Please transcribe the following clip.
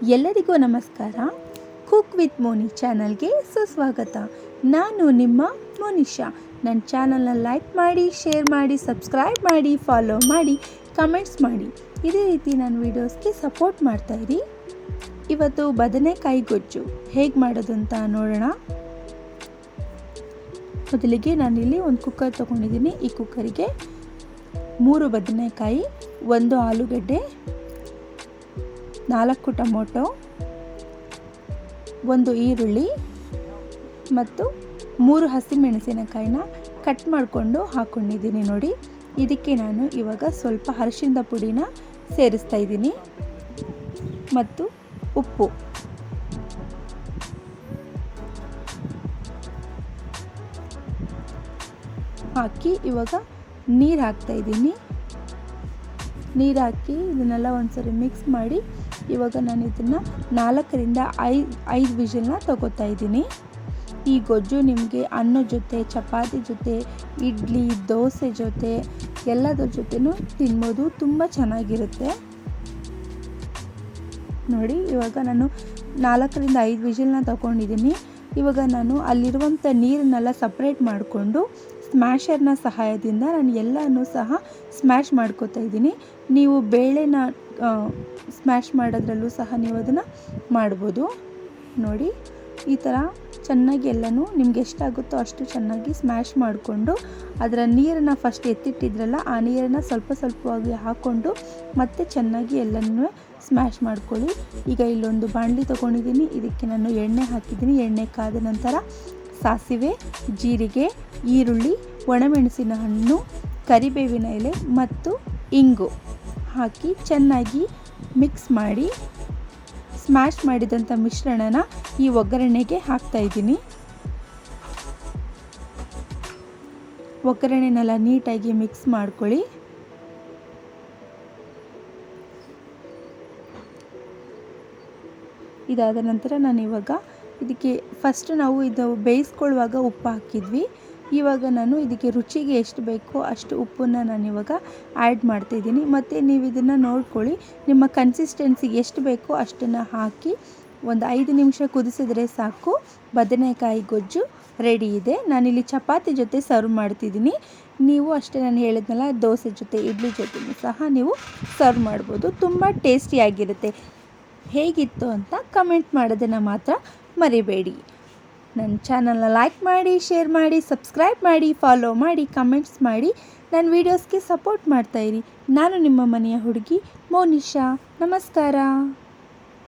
ಎಲ್ಲರಿಗೂ ನಮಸ್ಕಾರ. Cook with Moni ಚಾನಲ್ಗೆ ಸುಸ್ವಾಗತ. ನಾನು ನಿಮ್ಮ ಮೋನಿಶಾ. ನನ್ನ ಚಾನಲ್ನ ಲೈಕ್ ಮಾಡಿ, ಶೇರ್ ಮಾಡಿ, ಸಬ್ಸ್ಕ್ರೈಬ್ ಮಾಡಿ, ಫಾಲೋ ಮಾಡಿ, ಕಮೆಂಟ್ಸ್ ಮಾಡಿ. ಇದೇ ರೀತಿ ನನ್ನ ವೀಡಿಯೋಸ್ಗೆ ಸಪೋರ್ಟ್ ಮಾಡ್ತಾಯಿರಿ. ಇವತ್ತು ಬದನೆಕಾಯಿ ಗೊಜ್ಜು ಹೇಗೆ ಮಾಡೋದು ಅಂತ ನೋಡೋಣ. ಮೊದಲಿಗೆ ನಾನಿಲ್ಲಿ ಒಂದು ಕುಕ್ಕರ್ ತೊಗೊಂಡಿದ್ದೀನಿ. ಈ ಕುಕ್ಕರಿಗೆ 3 ಬದನೆಕಾಯಿ, 1 ಆಲೂಗಡ್ಡೆ, 4 ಟೊಮೊಟೊ, 1 ಈರುಳ್ಳಿ ಮತ್ತು 3 ಹಸಿಮೆಣಸಿನಕಾಯಿನ ಕಟ್ ಮಾಡಿಕೊಂಡು ಹಾಕ್ಕೊಂಡಿದ್ದೀನಿ ನೋಡಿ. ಇದಕ್ಕೆ ನಾನು ಇವಾಗ ಸ್ವಲ್ಪ ಅರಿಶಿಣದ ಪುಡಿನ ಸೇರಿಸ್ತಾ ಇದ್ದೀನಿ ಮತ್ತು ಉಪ್ಪು. ಹಾಕಿ ಇವಾಗ ನೀರು ಹಾಕ್ತಾ ಇದ್ದೀನಿ. ನೀರು ಹಾಕಿ ಇದನ್ನೆಲ್ಲ ಒಂದ್ಸರಿ ಮಿಕ್ಸ್ ಮಾಡಿ ಇವಾಗ ನಾನು ಇದನ್ನು 4ರಿಂದ 5 ವಿಷಲ್ನ ತಗೋತಾ ಇದ್ದೀನಿ. ಈ ಗೊಜ್ಜು ನಿಮಗೆ ಅನ್ನದ ಜೊತೆ, ಚಪಾತಿ ಜೊತೆ, ಇಡ್ಲಿ, ದೋಸೆ ಜೊತೆ ಎಲ್ಲದರ ಜೊತೆನೂ ತಿನ್ಬೋದು. ತುಂಬ ಚೆನ್ನಾಗಿರುತ್ತೆ ನೋಡಿ. ಇವಾಗ ನಾನು 4ರಿಂದ 5 ವಿಷಲ್ನ ತಗೊಂಡಿದ್ದೀನಿ. ಇವಾಗ ನಾನು ಅಲ್ಲಿರುವಂಥ ನೀರನ್ನೆಲ್ಲ ಸಪ್ರೇಟ್ ಮಾಡಿಕೊಂಡು ಸ್ಮ್ಯಾಶರ್ನ ಸಹಾಯದಿಂದ ನಾನು ಎಲ್ಲನೂ ಸಹ ಸ್ಮ್ಯಾಶ್ ಮಾಡ್ಕೋತಾ ಇದ್ದೀನಿ. ನೀವು ಬೇಳೆನ ಸ್ಮ್ಯಾಶ್ ಮಾಡೋದ್ರಲ್ಲೂ ಸಹ ನೀವು ಅದನ್ನು ಮಾಡ್ಬೋದು ನೋಡಿ. ಈ ಥರ ಚೆನ್ನಾಗಿ ಎಲ್ಲನೂ ನಿಮ್ಗೆ ಎಷ್ಟಾಗುತ್ತೋ ಅಷ್ಟು ಚೆನ್ನಾಗಿ ಸ್ಮ್ಯಾಶ್ ಮಾಡಿಕೊಂಡು ಅದರ ನೀರನ್ನು ಫಸ್ಟ್ ಎತ್ತಿಟ್ಟಿದ್ರಲ್ಲ, ಆ ನೀರನ್ನು ಸ್ವಲ್ಪ ಸ್ವಲ್ಪವಾಗಿ ಹಾಕ್ಕೊಂಡು ಮತ್ತೆ ಚೆನ್ನಾಗಿ ಎಲ್ಲನೂ ಸ್ಮ್ಯಾಶ್ ಮಾಡ್ಕೊಳ್ಳಿ. ಈಗ ಇಲ್ಲೊಂದು ಬಾಣಲಿ ತೊಗೊಂಡಿದ್ದೀನಿ. ಇದಕ್ಕೆ ನಾನು ಎಣ್ಣೆ ಹಾಕಿದ್ದೀನಿ. ಎಣ್ಣೆ ಕಾದ ನಂತರ ಸಾಸಿವೆ, ಜೀರಿಗೆ, ಈರುಳ್ಳಿ, ಒಣಮೆಣಸಿನ ಹಣ್ಣು, ಕರಿಬೇವಿನ ಎಲೆ ಮತ್ತು ಇಂಗು ಹಾಕಿ ಚೆನ್ನಾಗಿ ಮಿಕ್ಸ್ ಮಾಡಿ ಸ್ಮ್ಯಾಶ್ ಮಾಡಿದಂಥ ಮಿಶ್ರಣನ ಈ ಒಗ್ಗರಣೆಗೆ ಹಾಕ್ತಾ ಇದ್ದೀನಿ. ಒಗ್ಗರಣೆನೆಲ್ಲ ನೀಟಾಗಿ ಮಿಕ್ಸ್ ಮಾಡ್ಕೊಳ್ಳಿ. ಇದಾದ ನಂತರ ನಾನು ಇವಾಗ ಇದಕ್ಕೆ ಫಸ್ಟ್ ನಾವು ಇದು ಬೇಯಿಸ್ಕೊಳ್ಳುವಾಗ ಉಪ್ಪು ಹಾಕಿದ್ವಿ. ಇವಾಗ ನಾನು ಇದಕ್ಕೆ ರುಚಿಗೆ ಎಷ್ಟು ಬೇಕೋ ಅಷ್ಟು ಉಪ್ಪನ್ನು ನಾನಿವಾಗ ಆ್ಯಡ್ ಮಾಡ್ತಾಯಿದ್ದೀನಿ. ಮತ್ತು ನೀವು ಇದನ್ನು ನೋಡ್ಕೊಳ್ಳಿ, ನಿಮ್ಮ ಕನ್ಸಿಸ್ಟೆನ್ಸಿಗೆ ಎಷ್ಟು ಬೇಕೋ ಅಷ್ಟನ್ನು ಹಾಕಿ ಒಂದು 5 ನಿಮಿಷ ಕುದಿಸಿದ್ರೆ ಸಾಕು. ಬದನೆಕಾಯಿ ಗೊಜ್ಜು ರೆಡಿ ಇದೆ. ನಾನಿಲ್ಲಿ ಚಪಾತಿ ಜೊತೆ ಸರ್ವ್ ಮಾಡ್ತಿದ್ದೀನಿ. ನೀವು ಅಷ್ಟೇ, ನಾನು ಹೇಳಿದ್ನಲ್ಲ, ದೋಸೆ ಜೊತೆ, ಇಡ್ಲಿ ಜೊತೆ ಸಹ ನೀವು ಸರ್ವ್ ಮಾಡ್ಬೋದು. ತುಂಬ ಟೇಸ್ಟಿಯಾಗಿರುತ್ತೆ. ಹೇಗಿತ್ತು ಅಂತ ಕಮೆಂಟ್ ಮಾಡೋದನ್ನು ಮಾತ್ರ ಮರಿಬೇಡಿ. ನನ್ನ ಚಾನಲ್ನ ಲೈಕ್ ಮಾಡಿ, ಶೇರ್ ಮಾಡಿ, ಸಬ್ಸ್ಕ್ರೈಬ್ ಮಾಡಿ, ಫಾಲೋ ಮಾಡಿ, ಕಮೆಂಟ್ಸ್ ಮಾಡಿ, ನನ್ನ ವೀಡಿಯೋಸ್ಗೆ ಸಪೋರ್ಟ್ ಮಾಡ್ತಾಯಿರಿ. ನಾನು ನಿಮ್ಮ ಮನೆಯ ಹುಡುಗಿ ಮೋನಿಶಾ. ನಮಸ್ಕಾರ.